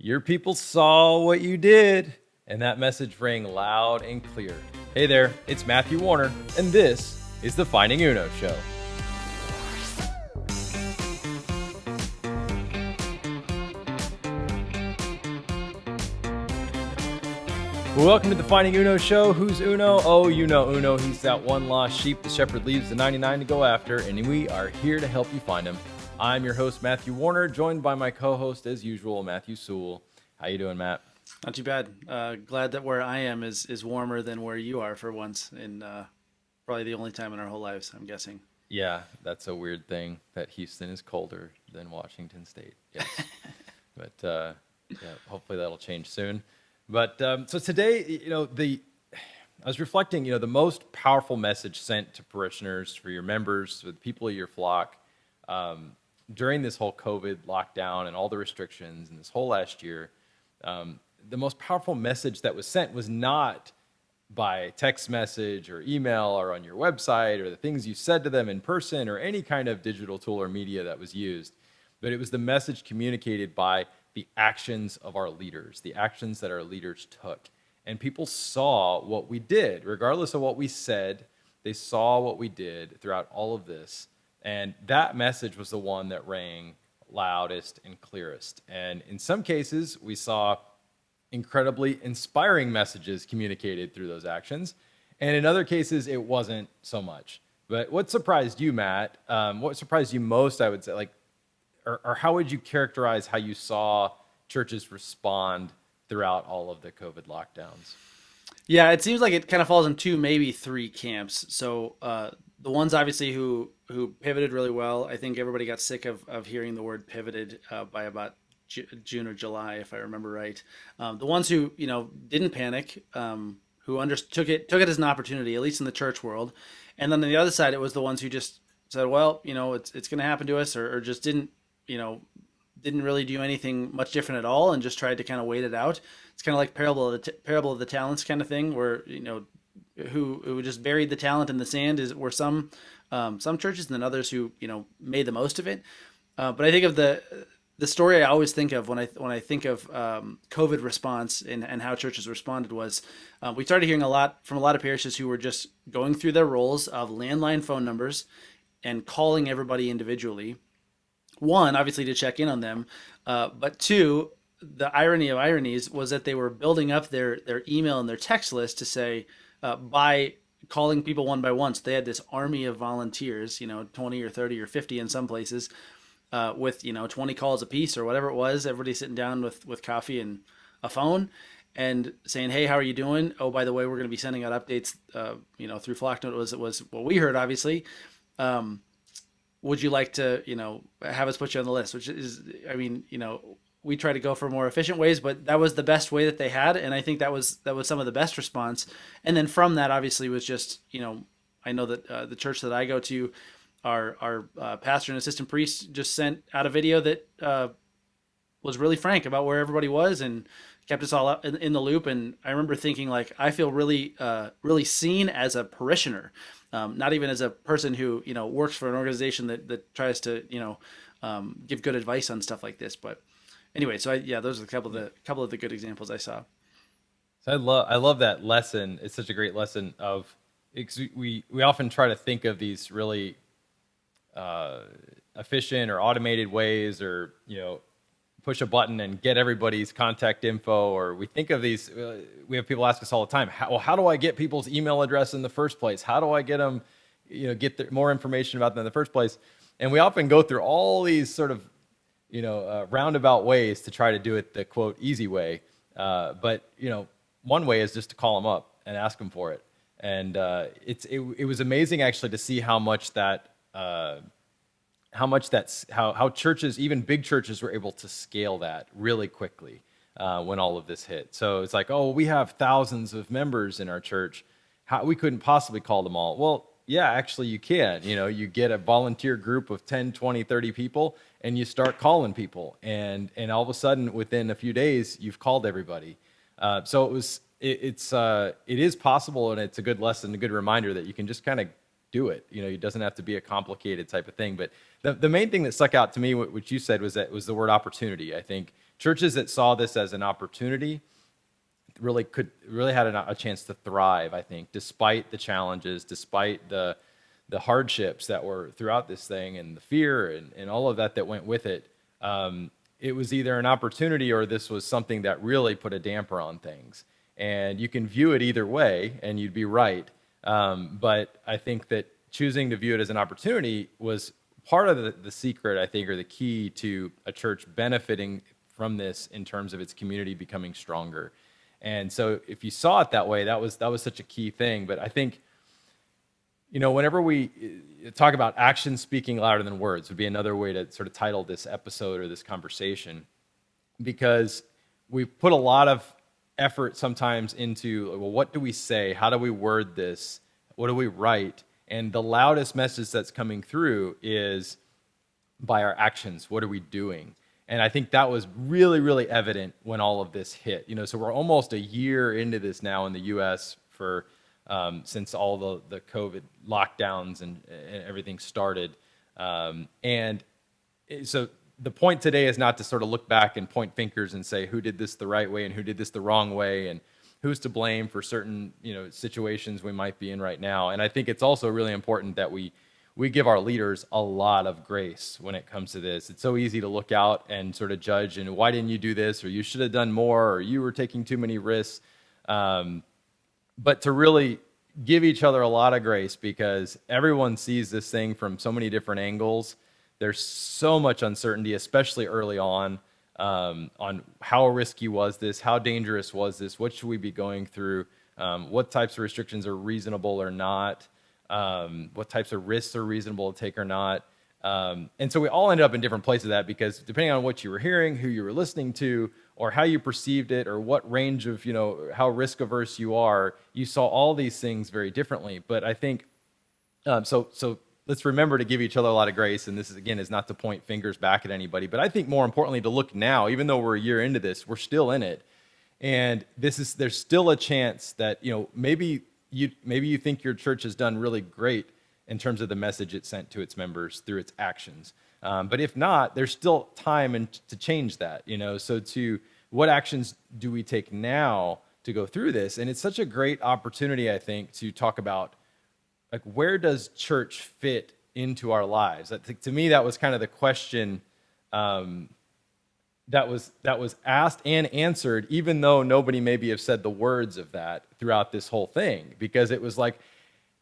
Your people saw what you did, and that message rang loud and clear. Hey there, it's Matthew Warner, and this is the Finding Uno Show. Welcome to the Finding Uno Show. Who's Uno? Oh, you know Uno. He's that one lost sheep the shepherd leaves the 99 to go after, and we are here to help you find him. I'm your host, Matthew Warner, joined by my co-host, as usual, Matthew Sewell. How you doing, Matt? Not too bad. Glad that where I am is warmer than where you are for once, and probably the only time in our whole lives, I'm guessing. Yeah, that's a weird thing, that Houston is colder than Washington State. Yes. But yeah, hopefully that'll change soon. But so today, I was reflecting, the most powerful message sent to parishioners, for your members, for the people of your flock, during this whole COVID lockdown and all the restrictions and this whole last year, the most powerful message that was sent was not by text message or email or on your website or the things you said to them in person or any kind of digital tool or media that was used, but it was the message communicated by the actions of our leaders, the actions that our leaders took. And people saw what we did, regardless of what we said. They saw what we did throughout all of this. And that message was the one that rang loudest and clearest. And in some cases, we saw incredibly inspiring messages communicated through those actions. And in other cases, it wasn't so much. But what surprised you, Matt? What surprised you most, I would say, or how would you characterize how you saw churches respond throughout all of the COVID lockdowns? Yeah, it seems like it kind of falls in two, maybe three camps. So the ones obviously who pivoted really well. I think everybody got sick of hearing the word pivoted by about June or July, if I remember right. The ones who didn't panic, who took it as an opportunity, at least in the church world, and then on the other side, it was the ones who just said, well, it's going to happen to us, or just didn't really do anything much different at all and just tried to kind of wait it out. It's kind of like parable of the talents kind of thing, where who just buried the talent in the sand were some churches, and then others who made the most of it. But I think of the story I always think of when I think of COVID response and how churches responded was we started hearing a lot from a lot of parishes who were just going through their rolls of landline phone numbers and calling everybody individually. One, obviously to check in on them, but two, the irony of ironies was that they were building up their email and their text list to say by calling people one by one. So they had this army of volunteers, 20 or 30 or 50 in some places, with 20 calls a piece or whatever it was. Everybody sitting down with coffee and a phone and saying, "Hey, how are you doing? Oh, by the way, we're going to be sending out updates, through Flocknote." Was what we heard, obviously. Would you like to, have us put you on the list? Which is, we try to go for more efficient ways, but that was the best way that they had, and I think that was some of the best response. And then from that, obviously, was just, I know that the church that I go to, our pastor and assistant priest just sent out a video that was really frank about where everybody was and kept us all up in the loop. And I remember thinking, I feel really, really seen as a parishioner. Not even as a person who works for an organization that tries to give good advice on stuff like this. But anyway, so those are a couple of the good examples I saw. So I love that lesson. It's such a great lesson of we often try to think of these really efficient or automated ways, or push a button and get everybody's contact info, or we think of these, we have people ask us all the time, how do I get people's email address in the first place? How do I get them, get more information about them in the first place? And we often go through all these sort of, roundabout ways to try to do it the quote easy way. But one way is just to call them up and ask them for it. And it was amazing actually to see how churches, even big churches, were able to scale that really quickly when all of this hit. So it's like, oh, we have thousands of members in our church. We couldn't possibly call them all. Well, yeah, actually you can. You get a volunteer group of 10, 20, 30 people, and you start calling people. And all of a sudden, within a few days, you've called everybody. So it is possible, and it's a good lesson, a good reminder that you can just kind of do it. It doesn't have to be a complicated type of thing. But the main thing that stuck out to me, which you said, was the word opportunity. I think churches that saw this as an opportunity really had a chance to thrive, I think, despite the challenges, despite the hardships that were throughout this thing, and the fear and all of that went with it. It was either an opportunity or this was something that really put a damper on things. And you can view it either way, and you'd be right. But I think that choosing to view it as an opportunity was part of the secret, I think, or the key to a church benefiting from this in terms of its community becoming stronger. And so if you saw it that way, that was such a key thing. But I think, whenever we talk about actions speaking louder than words would be another way to sort of title this episode or this conversation, because we put a lot of effort sometimes into, well, what do we say? How do we word this? What do we write? And the loudest message that's coming through is by our actions. What are we doing? And I think that was really, really evident when all of this hit. So we're almost a year into this now in the U.S. for since all the COVID lockdowns and everything started. And so the point today is not to sort of look back and point fingers and say who did this the right way and who did this the wrong way and who's to blame for certain situations we might be in right now. And I think it's also really important that we give our leaders a lot of grace when it comes to this. It's so easy to look out and sort of judge, and why didn't you do this, or you should have done more, or you were taking too many risks. But to really give each other a lot of grace, because everyone sees this thing from so many different angles. There's so much uncertainty, especially early on how risky was this, how dangerous was this, what should we be going through, what types of restrictions are reasonable or not, what types of risks are reasonable to take or not. And so we all ended up in different places of that, because depending on what you were hearing, who you were listening to, or how you perceived it, or what range of, how risk averse you are, you saw all these things very differently. But I think, so let's remember to give each other a lot of grace. And this is not to point fingers back at anybody, but I think more importantly to look now, even though we're a year into this, we're still in it. And there's still a chance that, maybe you think your church has done really great in terms of the message it sent to its members through its actions. But if not, there's still time to change that, So what actions do we take now to go through this? And it's such a great opportunity, I think, to talk about, like, where does church fit into our lives? To me, that was kind of the question that was asked and answered, even though nobody maybe have said the words of that throughout this whole thing, because it was like,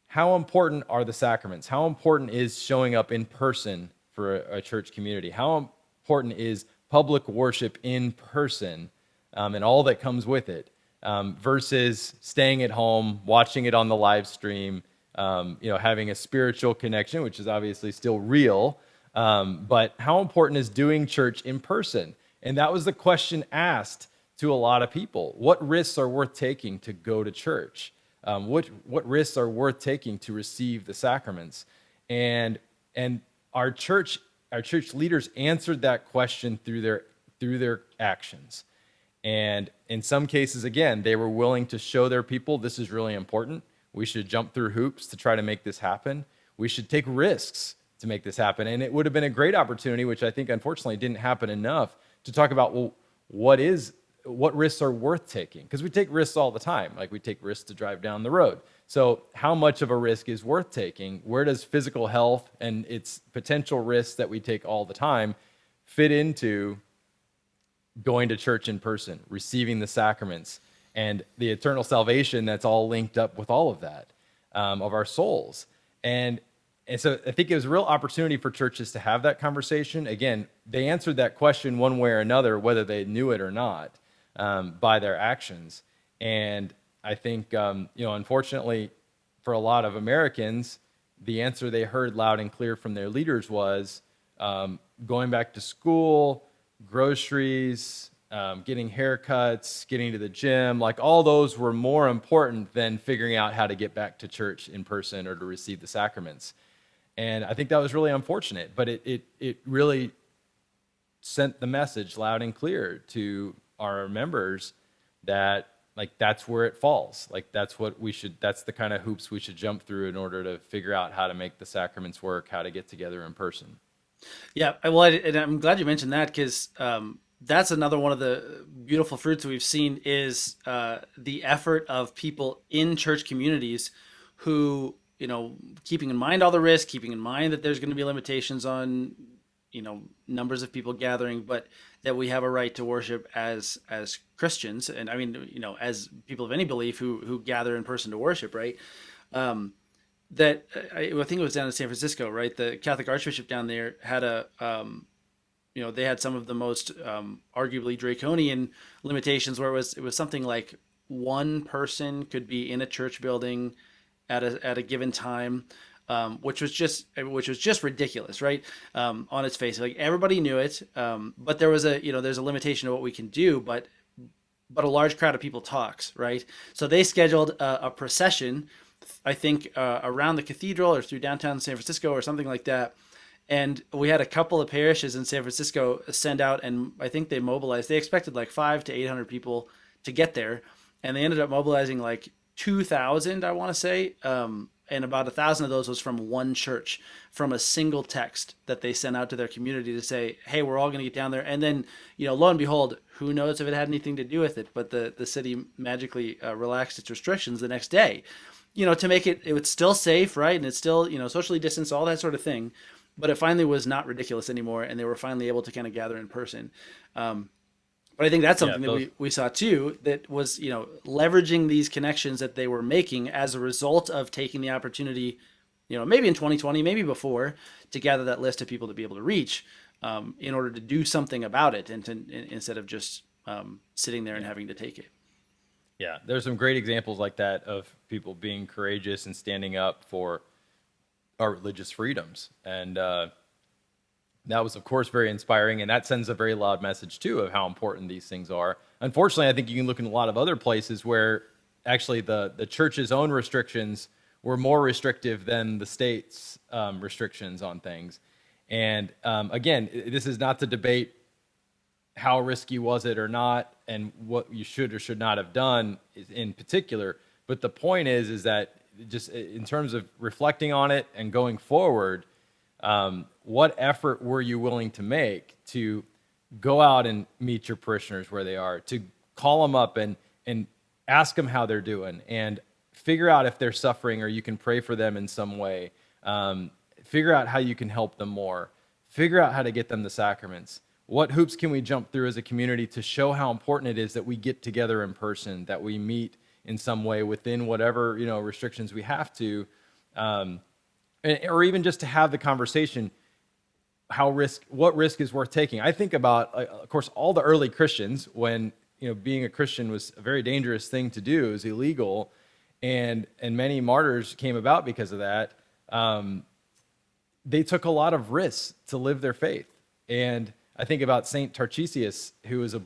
how important are the sacraments? How important is showing up in person for a church community? How important is public worship in person and all that comes with it, versus staying at home, watching it on the live stream, having a spiritual connection, which is obviously still real, but how important is doing church in person? And that was the question asked to a lot of people. What risks are worth taking to go to church? What risks are worth taking to receive the sacraments? And our church leaders answered that question through their actions. And in some cases, again, they were willing to show their people this is really important. We should jump through hoops to try to make this happen. We should take risks to make this happen. And it would have been a great opportunity, which I think unfortunately didn't happen enough, to talk about, well, what risks are worth taking? Because we take risks all the time. Like, we take risks to drive down the road. So how much of a risk is worth taking? Where does physical health and its potential risks that we take all the time fit into going to church in person, receiving the sacraments, and the eternal salvation that's all linked up with all of that, of our souls? And so I think it was a real opportunity for churches to have that conversation. Again, they answered that question one way or another, whether they knew it or not, by their actions. And I think, unfortunately, for a lot of Americans, the answer they heard loud and clear from their leaders was going back to school, groceries, getting haircuts, getting to the gym. Like, all those were more important than figuring out how to get back to church in person or to receive the sacraments. And I think that was really unfortunate, but it really sent the message loud and clear to our members that, like, that's where it falls. Like, that's the kind of hoops we should jump through in order to figure out how to make the sacraments work, how to get together in person. Yeah, well, and I'm glad you mentioned that, because that's another one of the beautiful fruits we've seen is the effort of people in church communities who, keeping in mind all the risks, keeping in mind that there's going to be limitations on, numbers of people gathering, but that we have a right to worship as Christians, and I mean, as people of any belief who gather in person to worship, right? That I think it was down in San Francisco, right? The Catholic Archbishop down there had they had some of the most arguably draconian limitations, where it was something like one person could be in a church building at a given time, which was just ridiculous, right? On its face, like everybody knew it, but there's a limitation to what we can do, but a large crowd of people talks, right? So they scheduled a procession, I think, around the cathedral or through downtown San Francisco or something like that. And we had a couple of parishes in San Francisco send out, and I think they mobilized. They expected like 500 to 800 people to get there, and they ended up mobilizing like 2,000, I want to say. And about 1,000 of those was from one church, from a single text that they sent out to their community to say, "Hey, we're all going to get down there." And then, lo and behold, who knows if it had anything to do with it? But the city magically relaxed its restrictions the next day, to make it was still safe, right? And it's still socially distanced, all that sort of thing. But it finally was not ridiculous anymore, and they were finally able to kind of gather in person. But I think that's something that we saw too, that was, leveraging these connections that they were making as a result of taking the opportunity, maybe in 2020, maybe before, to gather that list of people to be able to reach, in order to do something about it, and instead of just sitting there and having to take it. Yeah, there's some great examples like that of people being courageous and standing up for our religious freedoms. And that was, of course, very inspiring. And that sends a very loud message, too, of how important these things are. Unfortunately, I think you can look in a lot of other places where actually the church's own restrictions were more restrictive than the state's restrictions on things. And again, this is not to debate how risky was it or not, and what you should or should not have done in particular. But the point is that just in terms of reflecting on it and going forward, what effort were you willing to make to go out and meet your parishioners where they are, to call them up and ask them how they're doing, and figure out if they're suffering or you can pray for them in some way, figure out how you can help them more, figure out how to get them the sacraments. What hoops can we jump through as a community to show how important it is that we get together in person, that we meet in some way within whatever restrictions we have to, or even just to have the conversation, what risk is worth taking. I think about, of course, all the early Christians when being a Christian was a very dangerous thing to do, it was illegal, and many martyrs came about because of that. They took a lot of risks to live their faith, and I think about Saint Tarcisius, who was a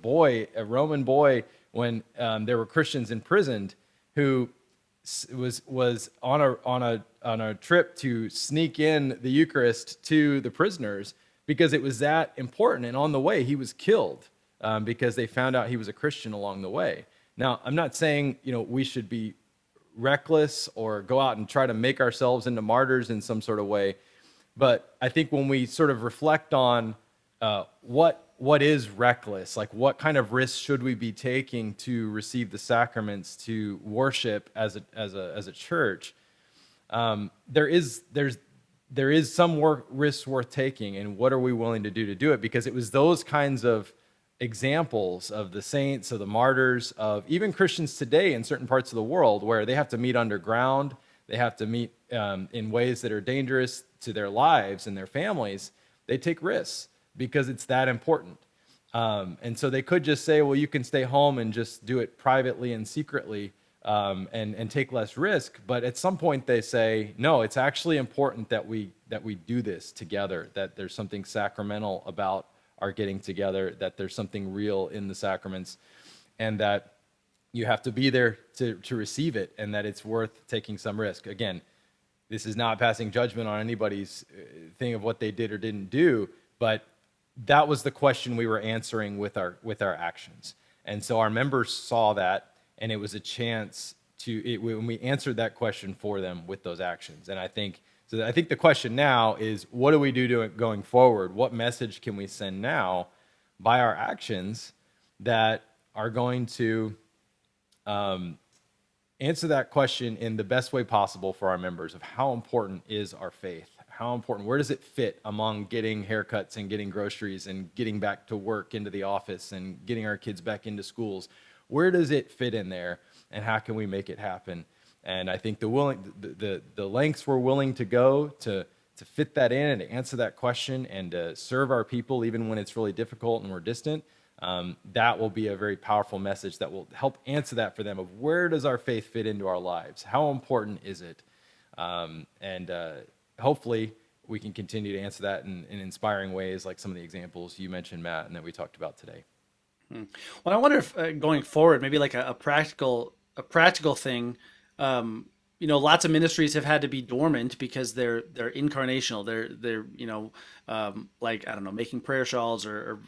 Roman boy, when there were Christians imprisoned, who was on a trip to sneak in the Eucharist to the prisoners because it was that important. And on the way, he was killed because they found out he was a Christian along the way. Now, I'm not saying we should be reckless or go out and try to make ourselves into martyrs in some sort of way, but I think when we sort of reflect on what is reckless, like what kind of risks should we be taking to receive the sacraments, to worship as a church, there is some risks worth taking, and what are we willing to do it? Because it was those kinds of examples of the saints, of the martyrs, of even Christians today in certain parts of the world where they have to meet underground, they have to meet in ways that are dangerous to their lives and their families. They take risks because it's that important. And so they could just say, well, you can stay home and just do it privately and secretly and take less risk. But at some point they say, no, it's actually important that we do this together, that there's something sacramental about our getting together, that there's something real in the sacraments, and that you have to be there to receive it, and that it's worth taking some risk. Again, this is not passing judgment on anybody's thing of what they did or didn't do, but that was the question we were answering with our actions. And so our members saw that, and it was a chance when we answered that question for them with those actions. And I think the question now is, what do we do going forward? What message can we send now by our actions that are going to answer that question in the best way possible for our members of how important is our faith? How important, where does it fit among getting haircuts and getting groceries and getting back to work into the office and getting our kids back into schools? Where does it fit in there, and how can we make it happen? And I think the lengths we're willing to go to fit that in and to answer that question and to serve our people even when it's really difficult and we're distant, that will be a very powerful message that will help answer that for them of where does our faith fit into our lives? How important is it? Hopefully we can continue to answer that in inspiring ways like some of the examples you mentioned, Matt, and that we talked about today. Well, I wonder if going forward, maybe like a practical thing. Lots of ministries have had to be dormant because they're incarnational. They're like, I don't know, making prayer shawls or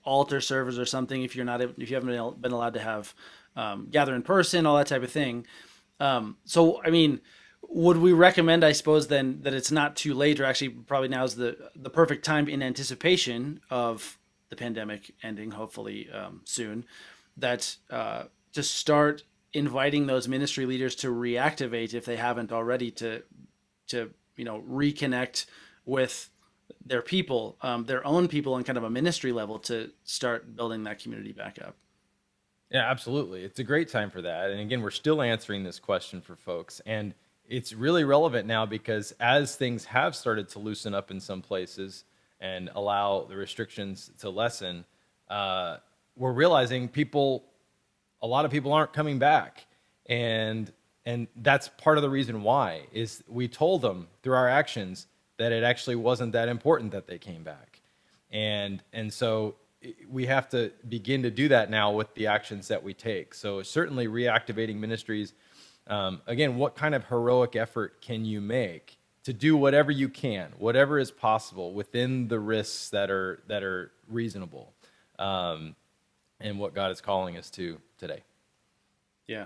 altar servers or something. If you haven't been allowed to have gather in person, all that type of thing. So I mean, would we recommend, I suppose, then that it's not too late, or actually probably now is the perfect time in anticipation of the pandemic ending, hopefully soon, that to start inviting those ministry leaders to reactivate if they haven't already to reconnect with their people, their own people on kind of a ministry level to start building that community back up. Yeah, absolutely. It's a great time for that. And again, we're still answering this question for folks. And it's really relevant now because as things have started to loosen up in some places and allow the restrictions to lessen, we're realizing a lot of people aren't coming back. And that's part of the reason why is we told them through our actions that it actually wasn't that important that they came back. And so we have to begin to do that now with the actions that we take. So certainly reactivating ministries. Again, what kind of heroic effort can you make to do whatever you can, whatever is possible within the risks that are reasonable, and what God is calling us to today. Yeah,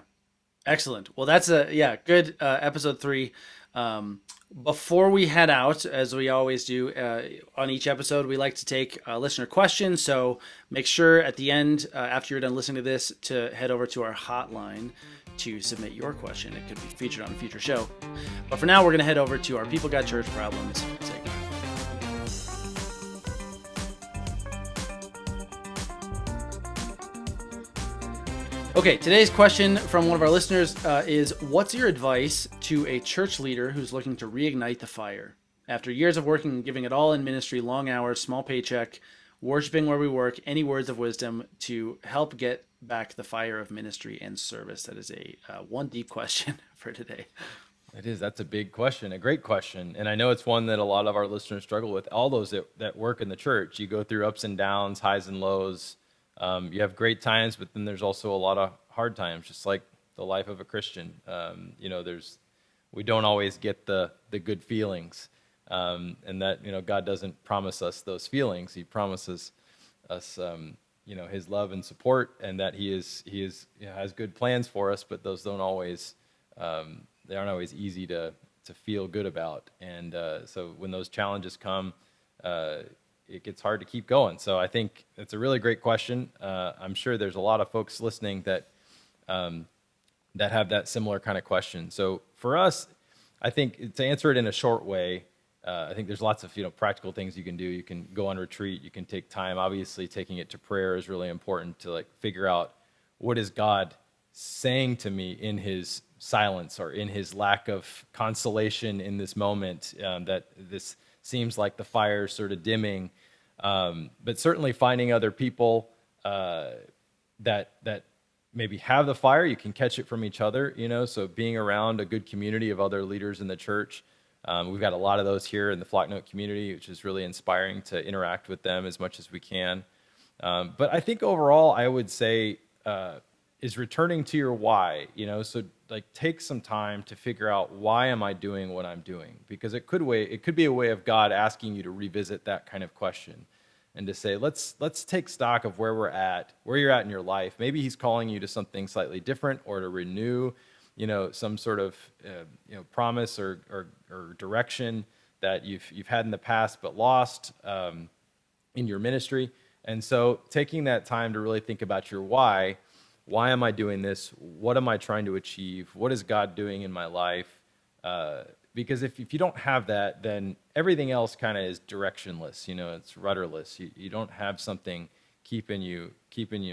excellent. Well, that's good episode 3. Before we head out, as we always do on each episode, we like to take a listener question. So make sure at the end, after you're done listening to this, to head over to our hotline to submit your question. It could be featured on a future show. But for now, we're going to head over to our People Got Church Problems segment. Okay, today's question from one of our listeners is, what's your advice to a church leader who's looking to reignite the fire? After years of working and giving it all in ministry, long hours, small paycheck, worshiping where we work, any words of wisdom to help get back the fire of ministry and service? That is a one deep question for today. It is. That's a big question, a great question. And I know it's one that a lot of our listeners struggle with. All those that work in the church, you go through ups and downs, highs and lows. You have great times, but then there's also a lot of hard times, just like the life of a Christian. We don't always get the good feelings, and that God doesn't promise us those feelings. He promises us His love and support, and that He has good plans for us. But those don't always they aren't always easy to feel good about. And so when those challenges come, it gets hard to keep going. So I think it's a really great question. I'm sure there's a lot of folks listening that have that similar kind of question. So for us, I think to answer it in a short way, I think there's lots of practical things you can do. You can go on retreat. You can take time. Obviously, taking it to prayer is really important to figure out what is God saying to me in His silence or in His lack of consolation in this moment, that this seems like the fire is sort of dimming, but certainly finding other people that maybe have the fire. You can catch it from each other, so being around a good community of other leaders in the church. We've got a lot of those here in the Flocknote community, which is really inspiring to interact with them as much as we can. But I think overall, I would say is returning to your why, so take some time to figure out, why am I doing what I'm doing? Because it could be a way of God asking you to revisit that kind of question and to say, let's take stock of where you're at in your life. Maybe He's calling you to something slightly different, or to renew, some sort of promise or direction that you've had in the past but lost. in your ministry. And so taking that time to really think about your why am I doing this? What am I trying to achieve? What is God doing in my life? Because if you don't have that, then everything else kind of is directionless. It's rudderless. You don't have something keeping you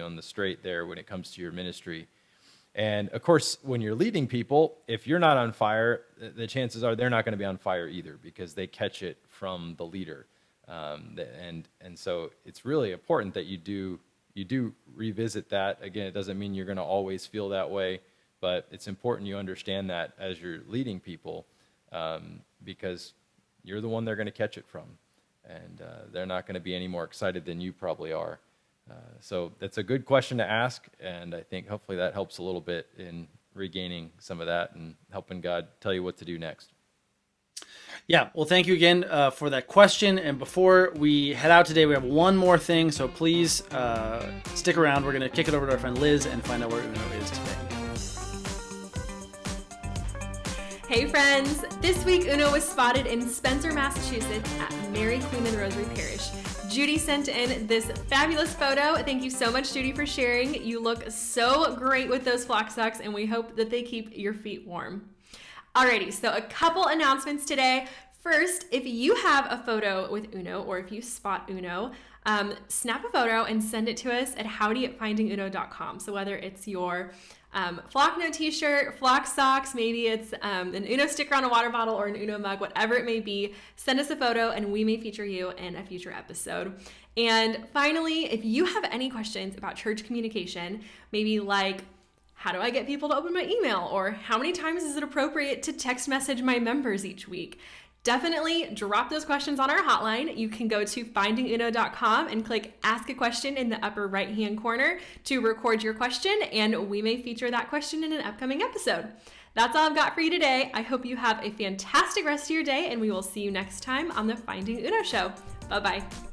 on the straight there when it comes to your ministry. And of course, when you're leading people, if you're not on fire, the chances are they're not going to be on fire either, because they catch it from the leader. And so it's really important that you do revisit that. Again, it doesn't mean you're going to always feel that way, but it's important you understand that as you're leading people, because you're the one they're going to catch it from, and they're not going to be any more excited than you probably are. So that's a good question to ask, and I think hopefully that helps a little bit in regaining some of that and helping God tell you what to do next. Yeah, well, thank you again for that question. And before we head out today, we have one more thing, so please stick around. We're going to kick it over to our friend Liz and find out where Uno is today. Hey friends! This week Uno was spotted in Spencer, Massachusetts at Mary Queen and Rosary Parish. Judy sent in this fabulous photo. Thank you so much, Judy, for sharing. You look so great with those flock socks, and we hope that they keep your feet warm. Alrighty, so a couple announcements today. First, if you have a photo with Uno, or if you spot Uno, snap a photo and send it to us at howdy@findinguno.com. So whether it's your Flocknote t-shirt, flock socks, maybe it's an Uno sticker on a water bottle or an Uno mug, whatever it may be, send us a photo and we may feature you in a future episode. And finally, if you have any questions about church communication, maybe like, how do I get people to open my email? Or how many times is it appropriate to text message my members each week? Definitely drop those questions on our hotline. You can go to findinguno.com and click Ask a Question in the upper right-hand corner to record your question, and we may feature that question in an upcoming episode. That's all I've got for you today. I hope you have a fantastic rest of your day, and we will see you next time on the Finding Uno Show. Bye-bye.